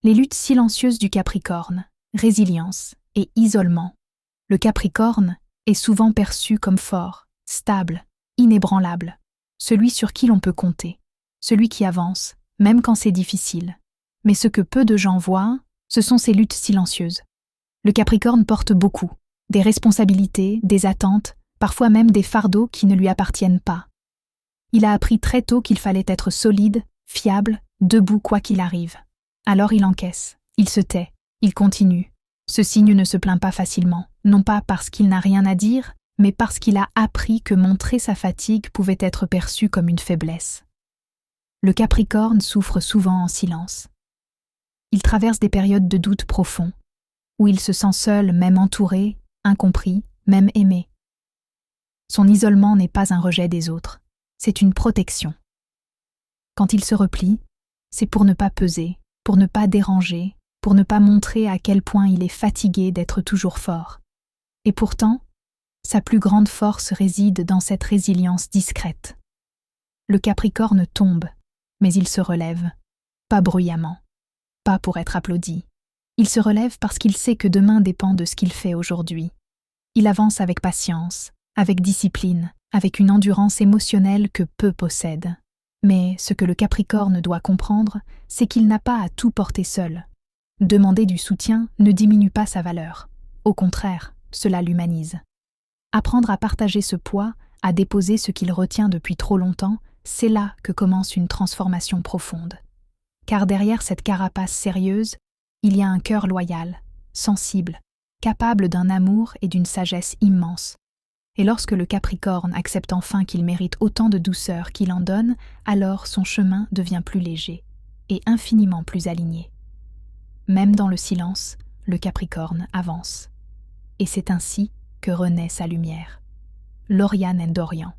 Les luttes silencieuses du Capricorne, résilience et isolement. Le Capricorne est souvent perçu comme fort, stable, inébranlable, celui sur qui l'on peut compter, celui qui avance, même quand c'est difficile. Mais ce que peu de gens voient, ce sont ces luttes silencieuses. Le Capricorne porte beaucoup, des responsabilités, des attentes, parfois même des fardeaux qui ne lui appartiennent pas. Il a appris très tôt qu'il fallait être solide, fiable, debout quoi qu'il arrive. Alors il encaisse, il se tait, il continue. Ce signe ne se plaint pas facilement, non pas parce qu'il n'a rien à dire, mais parce qu'il a appris que montrer sa fatigue pouvait être perçu comme une faiblesse. Le Capricorne souffre souvent en silence. Il traverse des périodes de doute profond, où il se sent seul, même entouré, incompris, même aimé. Son isolement n'est pas un rejet des autres, c'est une protection. Quand il se replie, c'est pour ne pas peser, pour ne pas déranger, pour ne pas montrer à quel point il est fatigué d'être toujours fort. Et pourtant, sa plus grande force réside dans cette résilience discrète. Le Capricorne tombe, mais il se relève, pas bruyamment, pas pour être applaudi. Il se relève parce qu'il sait que demain dépend de ce qu'il fait aujourd'hui. Il avance avec patience, avec discipline, avec une endurance émotionnelle que peu possèdent. Mais ce que le Capricorne doit comprendre, c'est qu'il n'a pas à tout porter seul. Demander du soutien ne diminue pas sa valeur. Au contraire, cela l'humanise. Apprendre à partager ce poids, à déposer ce qu'il retient depuis trop longtemps, c'est là que commence une transformation profonde. Car derrière cette carapace sérieuse, il y a un cœur loyal, sensible, capable d'un amour et d'une sagesse immense. Et lorsque le Capricorne accepte enfin qu'il mérite autant de douceur qu'il en donne, alors son chemin devient plus léger et infiniment plus aligné. Même dans le silence, le Capricorne avance. Et c'est ainsi que renaît sa lumière. Lauriane Ndorian.